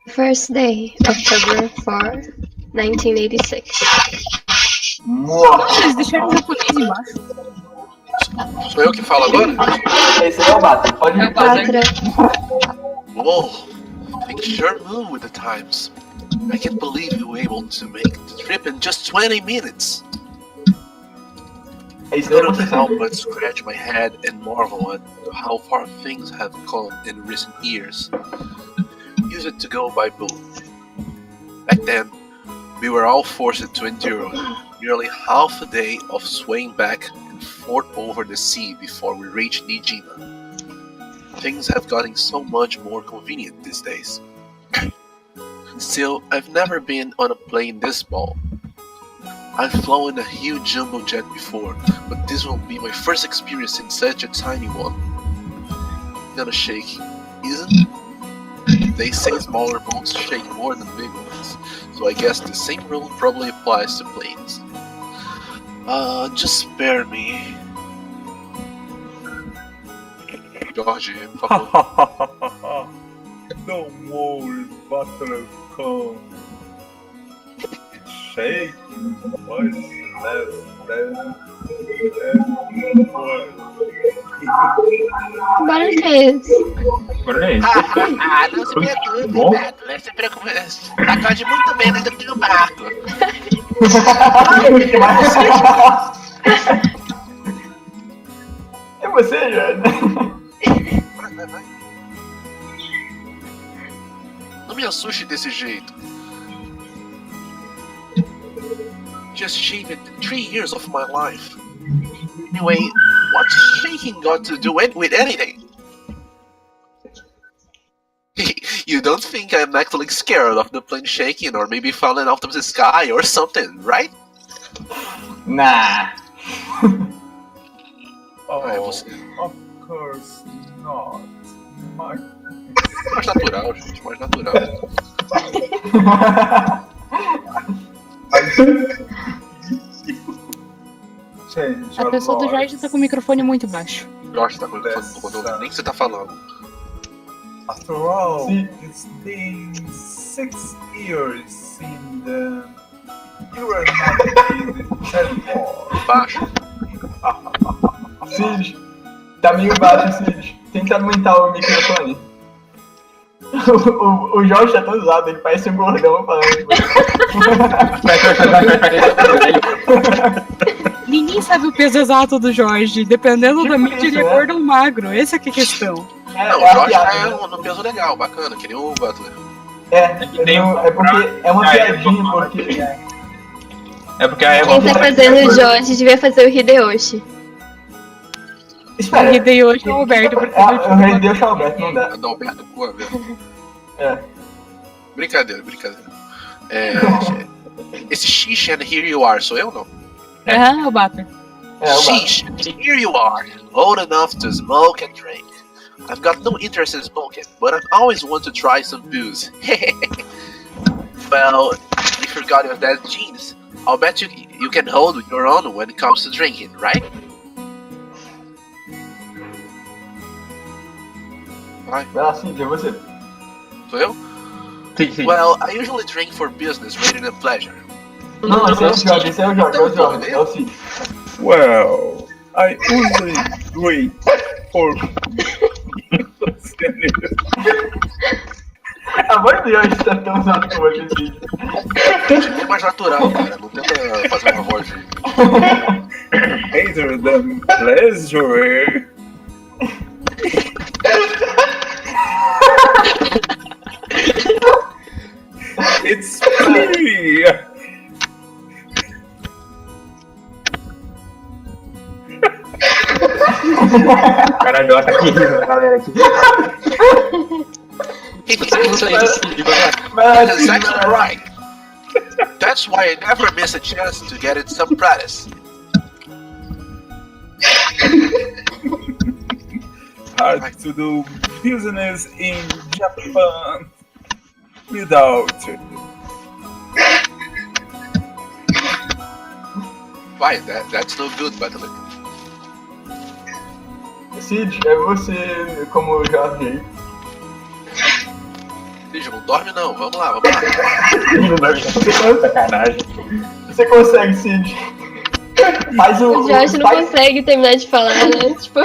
First day, October 4, 1986. Eles deixaram o japonês embaixo. Sou eu que falo agora? Esse é o Bato, pode ir. Pátria. Whoa, things sure move with the times. I can't believe you were able to make the trip in just 20 minutes. I couldn't help but scratch my head and marvel at how far things have come in recent years. Used to go by boat. Back then, we were all forced to endure nearly half a day of swaying back and forth over the sea before we reached Nijima. Things have gotten so much more convenient these days. Still, I've never been on a plane this small. I've flown a huge jumbo jet before, but this will be my first experience in such a tiny one. Kinda shaky, isn't it? They say smaller boats shake more than big ones, so I guess the same rule probably applies to planes. Just spare me. Jorge, por favor. Don't worry, BATTLER-KUN. Shake, voice less than Que barulho é esse? Agora é isso. Não se preocupe, Beto, não se preocupe. Acorde muito bem dentro do barco. É você, Jorge? Vai. Não me assuste desse jeito. Just shaved 3 years of my life. Anyway, what's shaking got to do with anything? You don't think I'm actually scared of the plane shaking or maybe falling out of the sky or something, right? Nah. Oh, of course not. Mais natural, gente, mais natural. A pessoa do Jorge tá com o microfone muito baixo. Jorge tá com o microfone, nem que você tá falando. After all, it's been 6 years in the... You are not in anymore. Baixo. Cid, tá meio baixo, Cid. Tenta aumentar o microfone. O Jorge tá todo usado, ele parece um gordão falando. Ninguém sabe o peso exato do Jorge. Dependendo da mídia, ele é gordo ou magro. Essa que é a questão. Não, o Jorge tá no peso legal, bacana, que nem o Butler. É porque é uma piadinha, porque... É porque Quem tá fazendo o Jorge devia fazer o Hideyoshi. Espera. O Hideyoshi é o Alberto. O Hideyoshi é o Alberto, não dá. Do Alberto Cua, velho. É. Brincadeira. Esse Shish and Here You Are, sou eu ou não? É o Batter. Shish, here you are, old enough to smoke and drink. I've got no interest in smoking, but I always want to try some booze. Well, you forgot your dad's genes. I'll bet you can hold your own when it comes to drinking, right? Vai lá, Cid, é você. Sou eu? Sim. Well, I usually drink for business rather than pleasure. Não, esse é o Jorge, é o Cid. Well, I usually drink for... A voz do Jorge tá tão usada como você, Cid. É bem mais natural, cara. Não tenta fazer uma voz de... Rather than pleasure. It's free. Caralho, tá aqui, galera aqui. That's exactly right. That's why I never miss a chance to get in some practice. Hard to do business in Japan without. Why? That's no good, Butler. Cid, é você como Jorge. Cid, não dorme não, vamos lá, vamos lá. Não deve ser sacanagem. Você consegue, Cid. Faz O Josh não consegue terminar de falar, né? Tipo,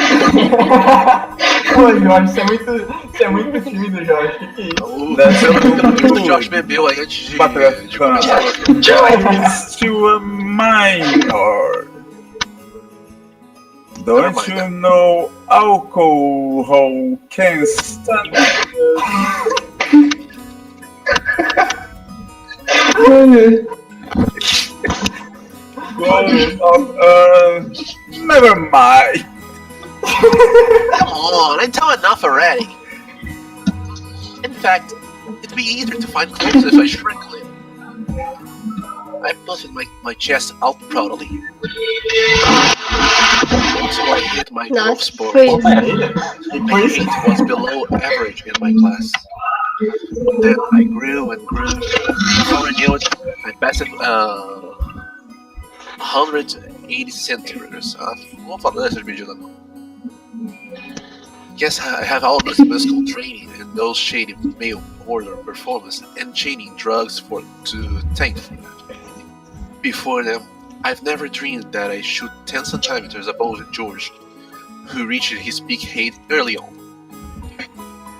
Pô, Jorge, você é muito tímido, Jorge. Que é isso? Pelo visto, o Josh bebeu aí antes de começar. It's to a minor. Don't you know alcohol can stand? Never mind. Come on, I tell enough already. In fact, it'd be easier to find clothes if I shrink a little. I puffed my chest out proudly. So I hit my growth nossa, sport. foi isso. My weight was below average in my class. But then I grew and grew. Before I knew it, I passed 180 centimeters. Não vou falar dessas medidas não. Guess I have all this musical training and those shady male order performance and chaining drugs to tank. Before them, I've never dreamed that I shoot 10 centimeters above George, who reached his peak height early on.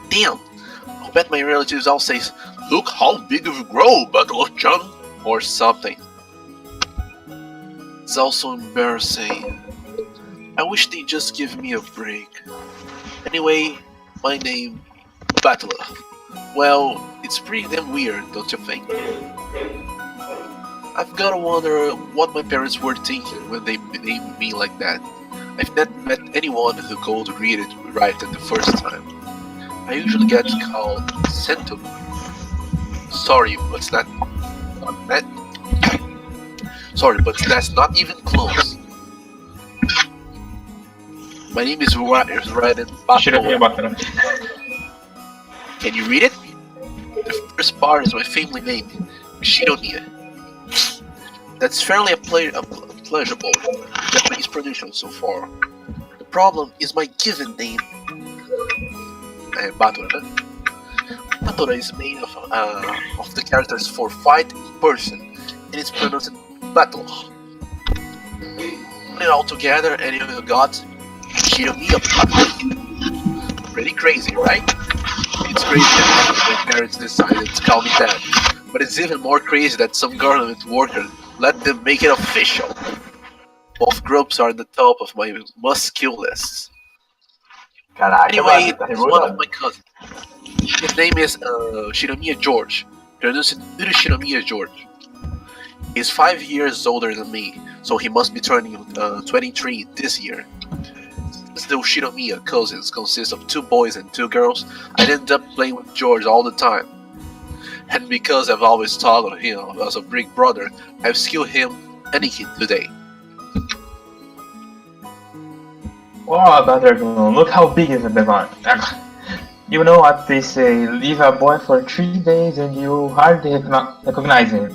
Damn! I'll bet my relatives all say, "Look how big you grow, BATTLER-KUN," or something. It's also embarrassing. I wish they'd just give me a break. Anyway, my name, Battler. Well, it's pretty damn weird, don't you think? I've gotta wonder what my parents were thinking when they named me like that. I've not met anyone who could read it right at the first time. I usually get called Centum. Sorry, but that's not even close. My name is Raiden Battler. Can you read it? The first part is my family name, Shironia. That's fairly pleasurable Japanese pronunciation so far. The problem is my given name. Battler. Battler is made of the characters for fight in person, and it's pronounced battle. Put it all together and you got Shironia Battler. Pretty crazy, right? It's crazy that my parents decided to call me that, but it's even more crazy that some government worker let them make it official. Both groups are at the top of my must-kill list. Caraca, Anyway, tá it's one of my cousins. His name is Shiromiya George, pronounced Shiromiya George. He's 5 years older than me, so he must be turning 23 this year. Since the Shiromiya cousins consist of 2 boys and 2 girls, I end up playing with George all the time. And because I've always thought of him as a big brother, I've skilled him anything today. Oh, BATTLER-KUN, look how big is the one. You know what they say, leave a boy for 3 days and you hardly recognize him.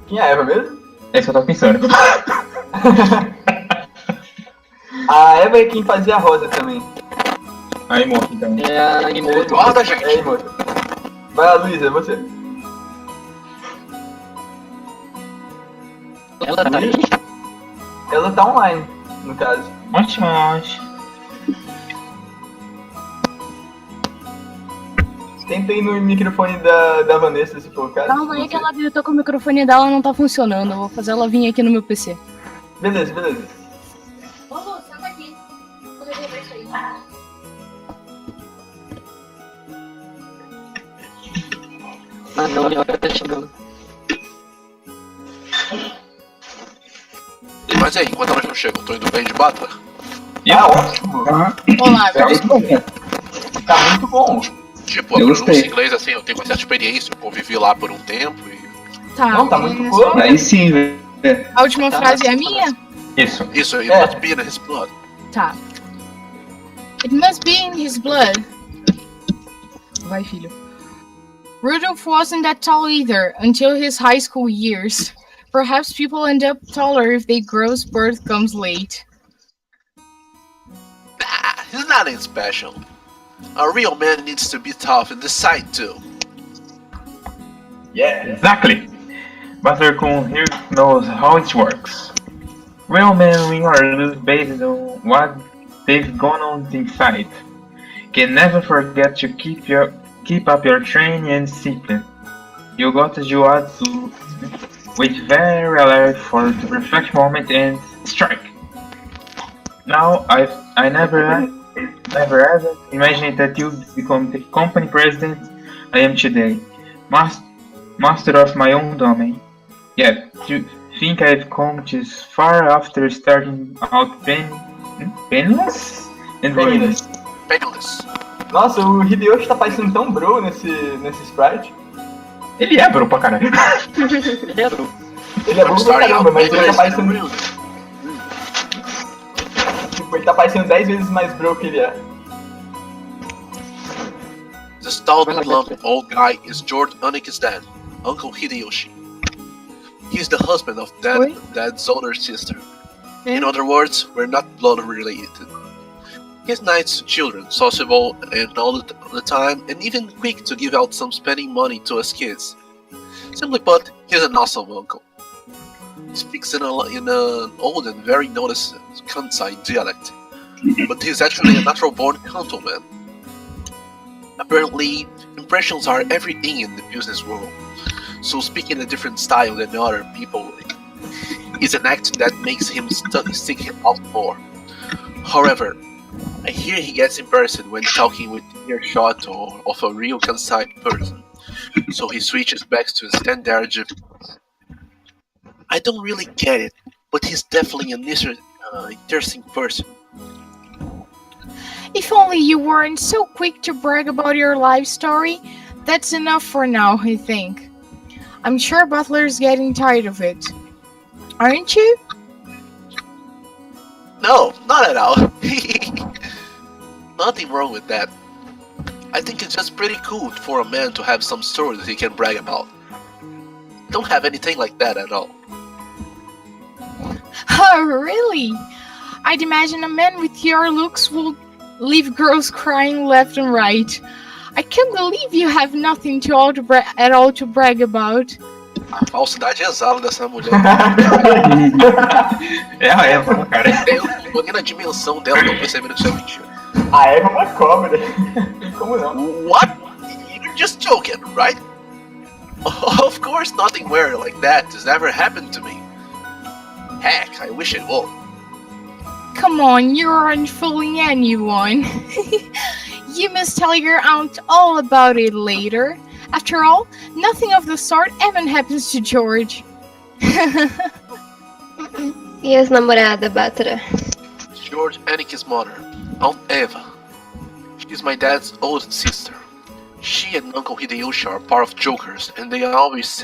Quem é a Eva mesmo? É isso que eu tô pensando. A Eva é quem fazia a Rosa também. Aí, moço, então. É a Umineko. Guarda, gente! É aí, moça. Vai lá, Luísa, é você. Ela tá aí? Ela tá online, no caso. Ótimo. Tenta ir no microfone da Vanessa, se for o caso. Calma aí que ela gritou que o microfone dela não tá funcionando. Eu vou fazer ela vir aqui no meu PC. Beleza. Ô, Lu, senta aqui. Vou resolver isso aí. Ah, não, minha hora tá chegando. Mas aí, enquanto elas não chegam, tô indo bem de Battler? Tá ótimo. Olá, Tá muito bom. Tipo, a pronúncia em inglês, assim, eu tenho bastante experiência, eu convivi lá por um tempo e... tá. Não, tá muito bom. Aí sim, velho. A última frase é a minha? Isso. Isso, it must be in his blood. Tá. It must be in his blood. Vai, filho. Rudolph wasn't that tall either, until his high school years. Perhaps people end up taller if their growth spurt comes late. Nah, he's nothing special. A real man needs to be tough and decide too. Yeah. Exactly. BATTLER-KUN here knows how it works. Real men win or lose based on what they've gone on inside. Can never forget to keep up your training and discipline. You got to do what to wait very alert for the perfect moment and strike. Now I never ever imagined that you'd become the company president I am today. Master of my own domain. Yeah, to think I've come this far after starting out penniless and ruinous. Penniless. Nossa, o Hideyoshi tá parecendo tão bro nesse sprite. Ele é bro pra caralho. Ele é bro. Ele é bro pra Starting caramba, out mas ele tá penniless and parecendo. ruined. Tipo, ele tá parecendo 10 vezes mais bro que ele é. The stout lump old guy is George Umineko's dad, Uncle Hideyoshi. He's the husband of Dad's older sister. In other words, we're not blood related. He's nice to children, sociable and all the time, and even quick to give out some spending money to us kids. Simply put, he's an awesome uncle. He speaks in an old and very noticeable Kansai dialect, but he's actually a natural-born Kanto man. Apparently, impressions are everything in the business world, so speaking a different style than other people is an act that makes him stick out more. However, I hear he gets embarrassed when talking with earshot of a real Kansai person, so he switches back to standard Japanese. I don't really get it, but he's definitely an interesting person. If only you weren't so quick to brag about your life story, that's enough for now, I think. I'm sure Butler's getting tired of it. Aren't you? No, not at all. Nothing wrong with that. I think it's just pretty cool for a man to have some story that he can brag about. Don't have anything like that at all. Oh, really? I'd imagine a man with your looks would leave girls crying left and right. I can't believe you have nothing at all to brag about. A falsidade exala dessa mulher. É a Eva, cara. Eu olhei na dimensão dela, não percebendo que isso é mentira. A Eva é uma cobra. Como não? What? You're just joking, right? Of course nothing weird like that has ever happened to me. Heck, I wish it would. Come on, you aren't fooling anyone. You must tell your aunt all about it later. After all, nothing of the sort even happens to George. E as namoradas, Batra? George Umineko's mother, Aunt Eva. She's my dad's oldest sister. She and Uncle Hideyoshi are part of jokers, and they always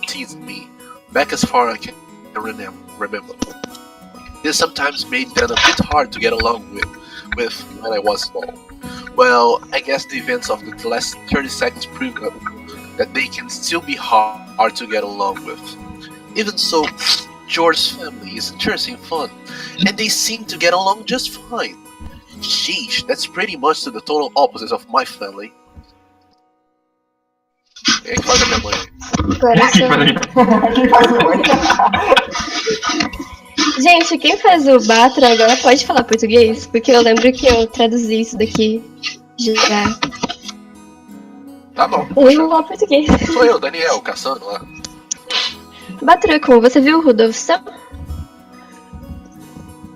teased me, back as far as I can remember. This sometimes made them a bit hard to get along with when I was small. Well, I guess the events of the last 30 seconds prove that they can still be hard to get along with. Even so, George's family is interesting fun, and they seem to get along just fine. Sheesh, that's pretty much the total opposite of my family. Quem faz a minha mãe? Quem faz o mãe? Gente, quem faz o Batra agora pode falar português? Porque eu lembro que eu traduzi isso daqui já. Tá bom. Eu não falo português. Sou eu, Daniel, caçando lá. Batra-kun, você viu o Rudolfson?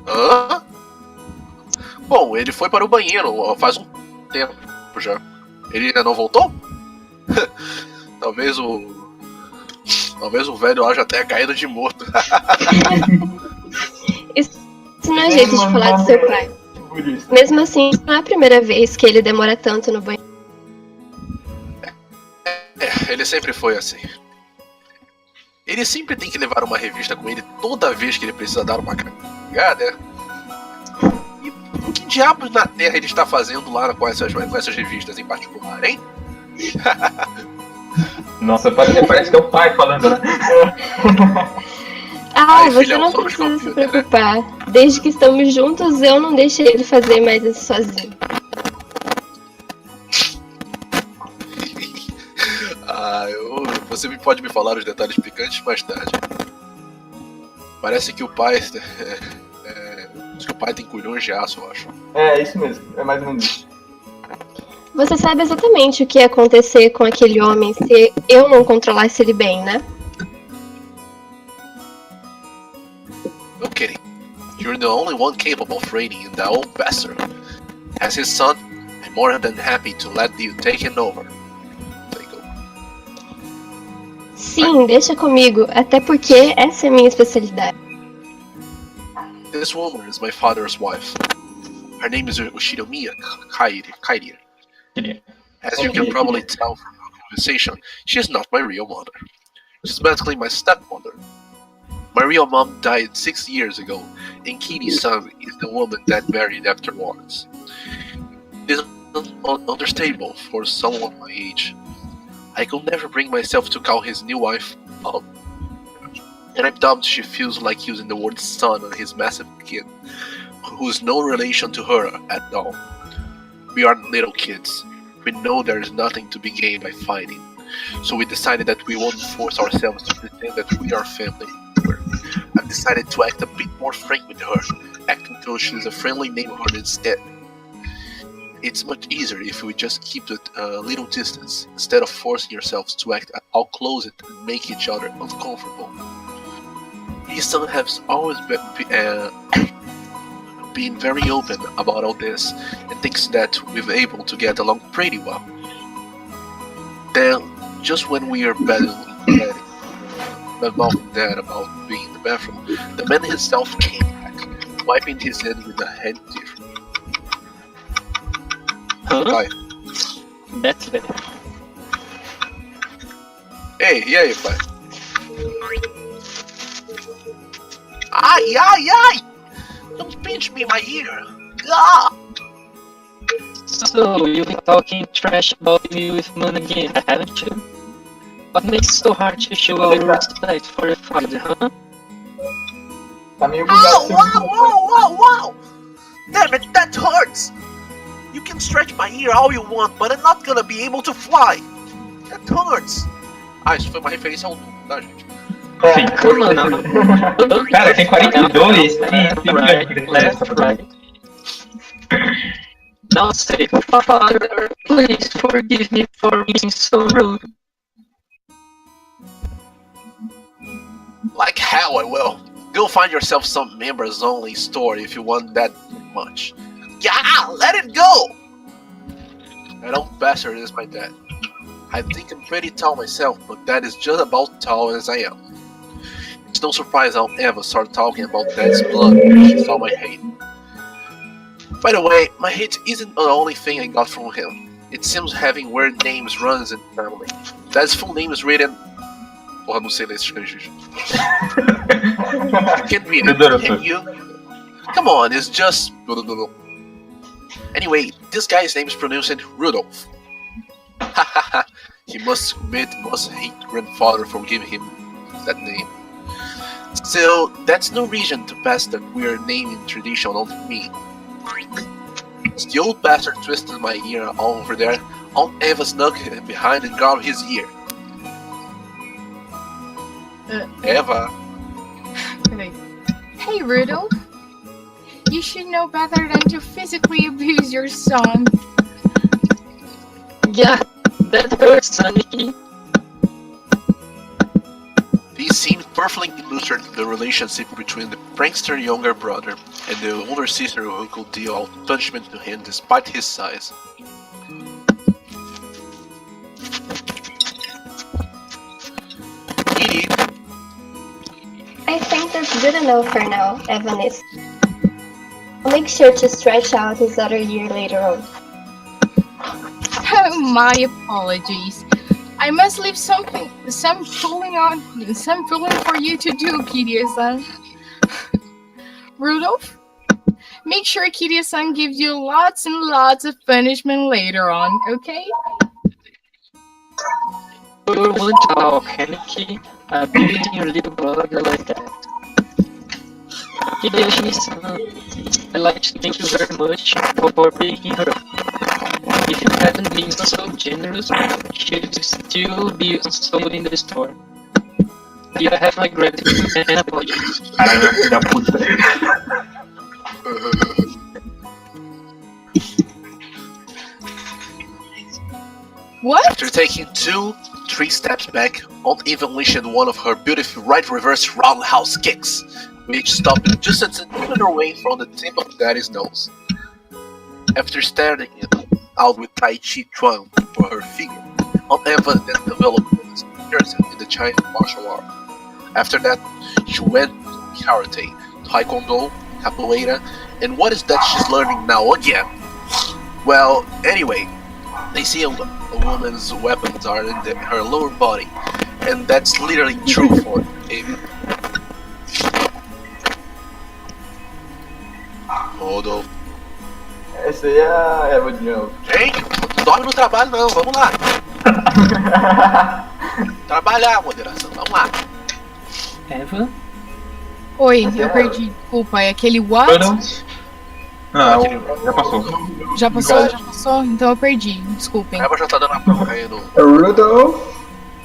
Hã? Bom, ele foi para o banheiro faz um tempo já. Ele ainda não voltou? Talvez o velho lá já tenha caído de morto. Isso não é jeito de falar do seu pai. Mesmo assim, não é a primeira vez que ele demora tanto no banheiro. É, ele sempre foi assim. Ele sempre tem que levar uma revista com ele toda vez que ele precisa dar uma cagada. E o que diabos na Terra ele está fazendo lá com essas revistas em particular, hein? Nossa, parece que é o pai falando, né? Ah, você filhão, não somos precisa se computer, né? preocupar. Desde que estamos juntos, eu não deixei ele fazer mais isso sozinho. Você pode me falar os detalhes picantes mais tarde. Parece que o pai... Acho que o pai tem culhões de aço, eu acho. É, isso mesmo. É mais ou menos isso. Você sabe exatamente o que ia acontecer com aquele homem se eu não controlasse ele bem, né? No kidding. You're the only one capable of reigning in that old bastard. As his son, I'm more than happy to let you take him over. Take over. Sim, deixa comigo, até porque essa é a minha especialidade. This woman is my father's wife. Her name is Ushinomiya Kairi. As you can probably tell from our conversation, she is not my real mother. She's basically my stepmother. My real mom died 6 years ago, and Kitty-san is the woman that married afterwards. It is understandable for someone my age. I could never bring myself to call his new wife Mom. And I'm dumb she feels like using the word son on his massive kid, who's no relation to her at all. We aren't little kids. We know there is nothing to be gained by fighting. So we decided that we won't force ourselves to pretend that we are family. I've decided to act a bit more frank with her, acting though she's a friendly neighborhood instead. It's much easier if we just keep it a little distance, instead of forcing yourselves to act all close and make each other uncomfortable. His son has always been very open about all this, and thinks that we're able to get along pretty well. Then, just when we are battling mom and dad about being in the bathroom, the man himself came back, wiping his hand with a handkerchief. Huh? That's better. Hey, e aí, pai? Ai, ai, ai! Don't pinch me in my ear! Ah! So, you've been talking trash about me with Moon again, haven't you? What makes it so hard to show our respect for your father, huh? Tá meio Ow, bugado. wow, wow, wow, wow! Damn it, that hurts! You can stretch my ear all you want, but I'm not gonna be able to fly! That hurts! Ah, isso foi uma referência ao Doom, tá, gente? Não. Cara, tem 42. Right, left, right. Now say, Father, please forgive me for being so rude. Like hell I will. Go find yourself some members only store if you want that much. Yeah, let it go! That old bastard is my dad. I think I'm pretty tall myself, but that is just about tall as I am. It's no surprise I'll ever start talking about dad's blood when she saw my hate. By the way, my hate isn't the only thing I got from him. It seems having weird names runs in the family. Dad's full name is written... Porra, não sei ler esses kanjis. You can't read it, can you? Come on, it's just... Anyway, this guy's name is pronounced Rudolph. Hahaha, he must hate grandfather for giving him that name. So, that's no reason to pass that weird naming tradition on to me. As the old bastard twisted my ear over there, Aunt Eva snuck behind and grabbed his ear. Eva. Hey, Rudolph. You should know better than to physically abuse your son. Yeah, that hurts, Sonny. This scene perfectly illustrates the relationship between the prankster younger brother and the older sister who could deal out punishment to him despite his size. Kitty. I think that's good enough for now, Evanis. I'll make sure to stretch out his other ear later on. Oh, my apologies. I must leave some pulling for you to do, Kiria-san. Rudolph, make sure Kiria-san gives you lots and lots of punishment later on, okay? You won't talk, Haniki. I'm beating your little brother like that. Hideyoshi-san, I'd like to thank you very much for picking her up. If you hadn't been so generous, she'd still be sold in the store. You have my gratitude and apologies. Caralho, filho da puta. What? After taking 2-3 steps back, Aunt Eva unleashed one of her beautiful right reverse roundhouse kicks, which stopped just a centimeter away from the tip of Daddy's nose. After staring it out with Tai Chi Chuan for her figure, Aunt Eva then developed experience in the Chinese martial art. After that, she went to karate, taekwondo, capoeira, and what is that she's learning now again? Well, anyway, they see a woman's weapons are in her lower body, and that's literally true for Eva. Rodolfo. Essa aí é a Eva de novo. Gente, não dorme no trabalho não, vamos lá. Trabalhar, moderação, vamos lá. Eva? Oi, eu perdi. Desculpa, é aquele what? Não, já passou. Já passou? Já passou? Então eu perdi. Desculpem. A Eva já tá dando a porra aí no... Rudolph.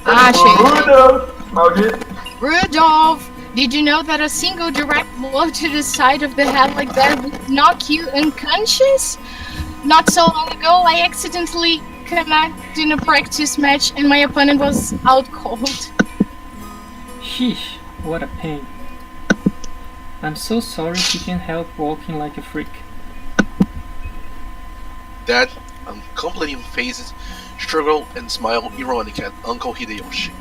Ah, achei. Rudolph. Maldito. Rudolph, did you know that a single direct blow to the side of the head like that would knock you unconscious? Not so long ago, I accidentally connected in a practice match and my opponent was out cold. Sheesh, what a pain. I'm so sorry she can't help walking like a freak. Dad, completing phases, struggle and smile ironic at Uncle Hideyoshi.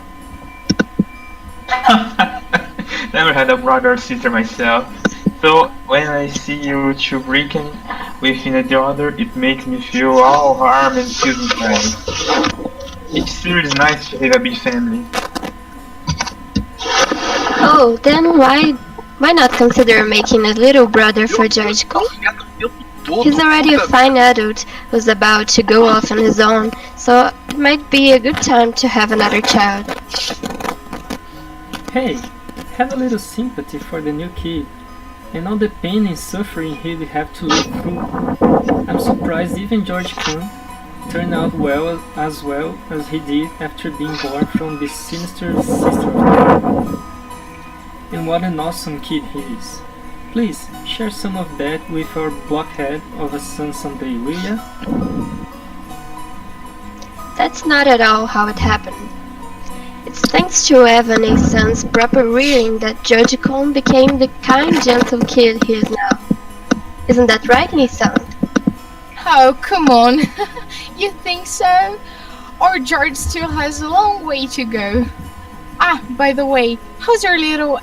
Never had a brother or sister myself, so when I see you two breaking within the other, it makes me feel all warm and feel inside. It's seriously nice to have a big family. Oh, then why not consider making a little brother for George-kun? He's already a fine adult who's about to go off on his own, so it might be a good time to have another child. Hey, have a little sympathy for the new kid, and all the pain and suffering he'd have to live through. I'm surprised even George-kun turned out well as he did after being born from this sinister sister of mine. And what an awesome kid he is. Please, share some of that with our blockhead of a son someday, will ya? That's not at all how it happened. It's thanks to Evan and his son's proper rearing that George-kun became the kind, gentle kid he is now. Isn't that right, Nissan? Oh, come on. You think so? Or George still has a long way to go. Ah, by the way, how's your little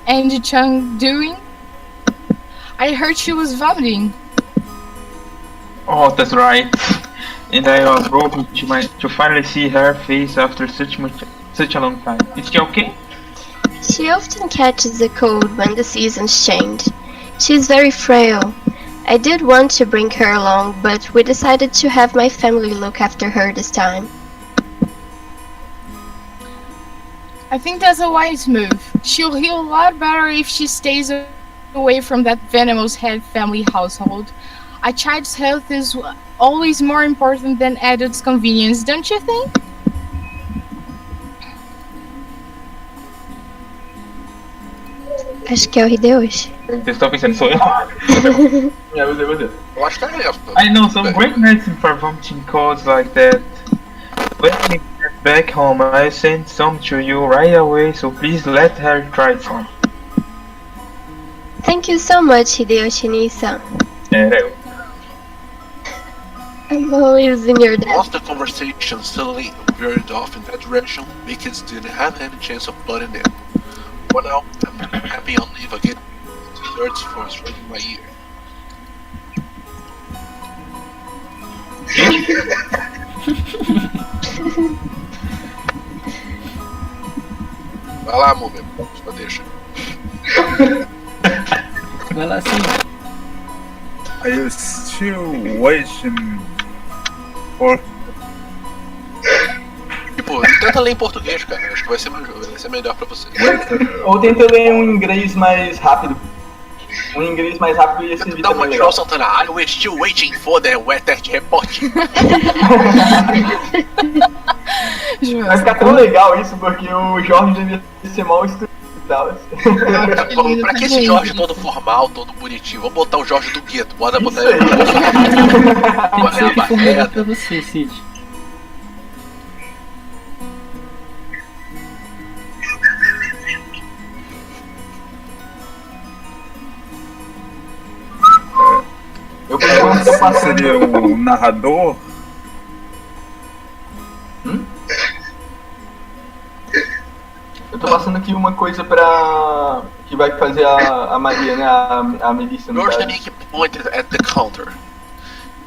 Angie Chung doing? I heard she was vomiting. Oh, that's right. And I was hoping to finally see her face after such a long time. Is she okay? She often catches a cold when the seasons change. She's very frail. I did want to bring her along, but we decided to have my family look after her this time. I think that's a wise move. She'll heal a lot better if she stays away from that venomous head family household. A child's health is always more important than adults' convenience, don't you think? Acho que é o Hideyoshi. Vocês estão pensando, sou eu? É você. Eu acho que é essa. I know some great medicine for vomiting colds like that. When we get back home, I'll send some to you right away, so please let her try some. Thank you so much, Hideyoshi-san. Era eu. I'm always in your debt. Once the conversation suddenly veered off in that direction, the kids didn't have any chance of butting in. For now, I'm happy on leave again. Hurts for striking my ear. Vai lá, Múmia, só deixa. Vai lá sim. Are you still waiting for... Tipo, tenta ler em português, cara. Acho que vai ser melhor pra você. Ou tenta ler um inglês mais rápido. Um inglês mais rápido ia servir Dá uma também João legal. Santana. We're still waiting for the weather report. Vai ficar tão legal isso, porque o Jorge devia ser mal estudado e tal. Pra que esse Jorge todo formal, todo bonitinho? Vamos botar o Jorge do gueto. Bora botar Isso ele. Tem que ser que for melhor pra você, Cid. Eu por enquanto tô passando. Seria o narrador? Eu tô passando aqui uma coisa pra. Que vai fazer a Maria, né? A Melissa no George caso. Nick pointed at the counter.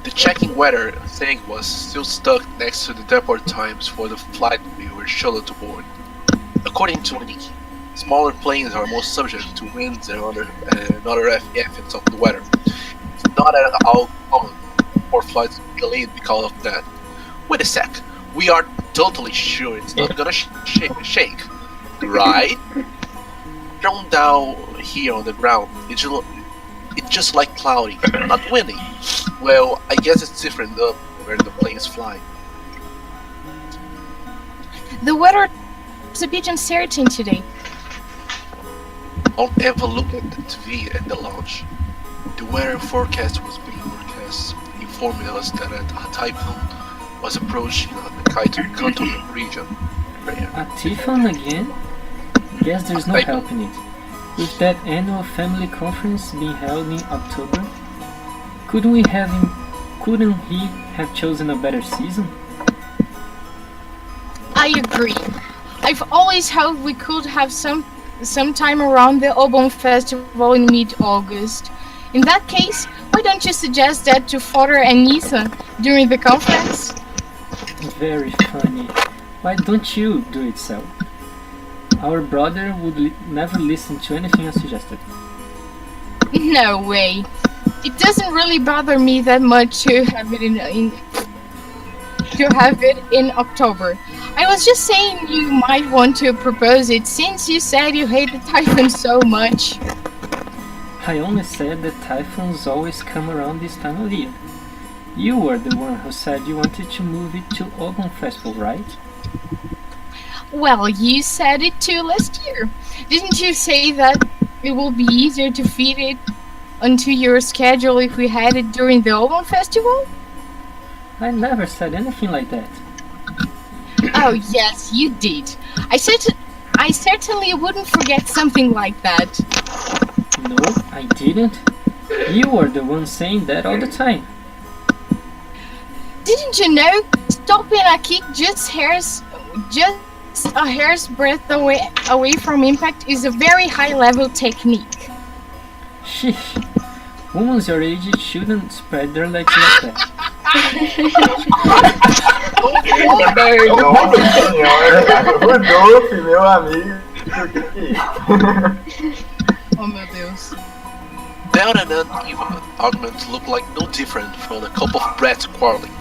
The checking weather thing was still stuck next to the depart times for the flight we were scheduled to board. According to Nick, smaller planes are more subject to winds and other effects of the weather. It's not at all common for flights to be delayed because of that. Wait a sec, we are totally sure it's not gonna shake, right? Thrown down here on the ground, it's just like cloudy, not windy. Well, I guess it's different up where the planes fly. The weather is a bit uncertain today. Don't ever look at the TV at the lounge. The weather forecast was being broadcast, informing us that a typhoon was approaching the Kanto region. A typhoon again? Guess there's no helping it. With that annual family conference being held in October, couldn't he have chosen a better season? I agree. I've always hoped we could have some time around the Obon Festival in mid-August. In that case, why don't you suggest that to Father and Nisa during the conference? Very funny. Why don't you do it, Sal? Our brother would never listen to anything I suggested. No way. It doesn't really bother me that much to have it in October. I was just saying you might want to propose it since you said you hate the typhoon so much. I only said that typhoons always come around this time of year. You were the one who said you wanted to move it to Obon Festival, right? Well, you said it too last year. Didn't you say that it will be easier to fit it onto your schedule if we had it during the Obon Festival? I never said anything like that. Oh yes, you did. I certainly wouldn't forget something like that. No, I didn't. You were the one saying that all the time. Didn't you know stopping a kick just a hair's breadth away from impact is a very high level technique? Sheesh. Women your age shouldn't spread their legs like that. Nossa senhora, Rudolf, meu amigo. Oh meu Deus. Down and uneven arguments look like no different from a couple of brats quarreling.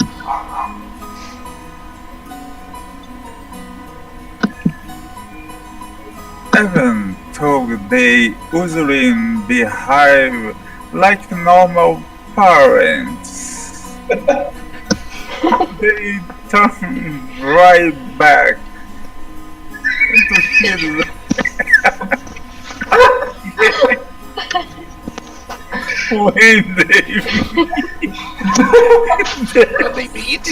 Even though they usually behave like normal parents, they turn right back into kids. When they meet,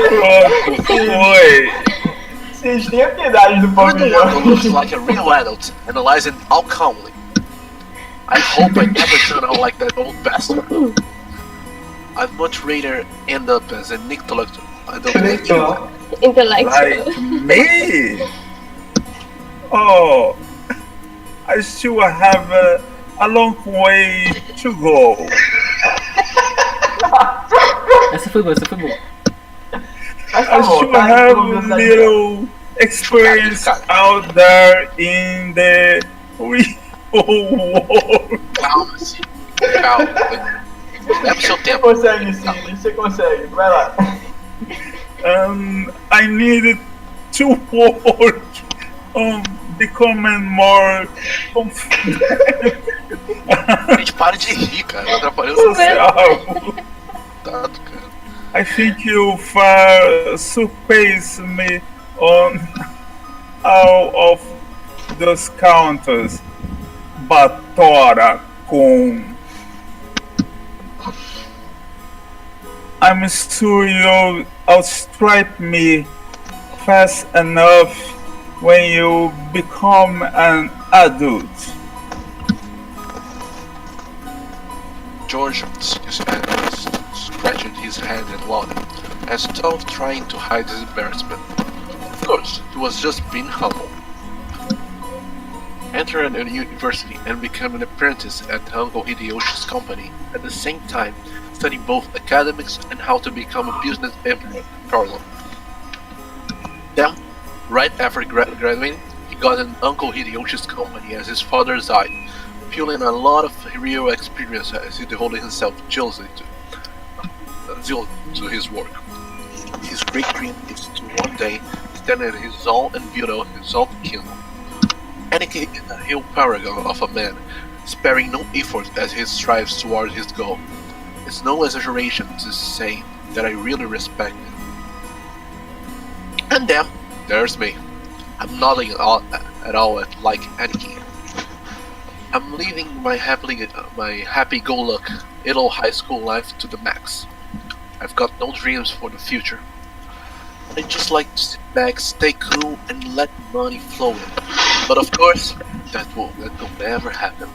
Pronto, foi. Vocês têm a piedade do you're the one Palmeiras. who looks like a real adult, analyzing all calmly. I hope I never turn out like that old bastard. I'd much rather end up as an intellectual. I don't think you. Intellectual. Like me? Oh, I still have a long way to go. Essa foi boa, essa foi boa. Mas tá I bom, still tá? have Pelo menos aí, little experience out there in the real world. Calma-se. Calma. Leva o seu Você tempo. consegue, Cid, você consegue. Vai lá. I need to work becoming more Gente, para de rir, cara. Tá atrapalhando o social. social. Tato, cara. I think you far surpass me on all of those counters, BATTLER-KUN. I'm sure you'll outstrip me fast enough when you become an adult. George scratched his head and nodded, as though trying to hide his embarrassment. Of course, he was just being humble. Entered a university and became an apprentice at Uncle Hideyoshi's company, at the same time studying both academics and how to become a business empire at Prologue. Then, right after graduating, he got an Uncle Hideyoshi's company as his father's eye, fueling a lot of real experience as he devoted himself jealously to his work. His great dream is to one day stand at his own and build out his own kingdom. Aniki is a real paragon of a man, sparing no effort as he strives towards his goal. It's no exaggeration to say that I really respect him. And then, there's me. I'm nothing at all like Aniki. I'm living my happy-go-lucky little high school life to the max. I've got no dreams for the future. I just like to sit back, stay cool, and let money flow in. But of course, that will never happen.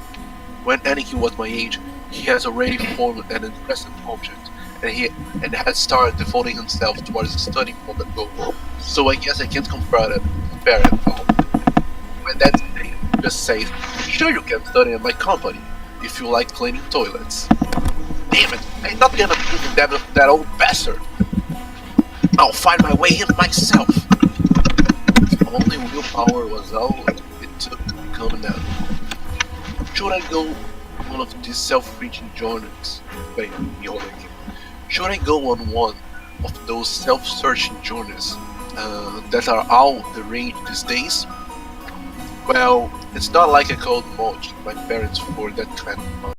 When Aniki was my age, he has already formed an impressive object, and has started devoting himself towards studying for that goal. So I guess I can't compare it at all. My dad just says, "Sure, you can study in my company if you like cleaning toilets." Damn it! I'm not gonna be that old bastard. I'll find my way in myself. If only willpower was all it took to become an adult. Should I go one of these self-reaching journeys? Wait, should I go on one of those self-searching journeys that are all the rage these days? Well, it's not like I could mulch my parents for that kind of money.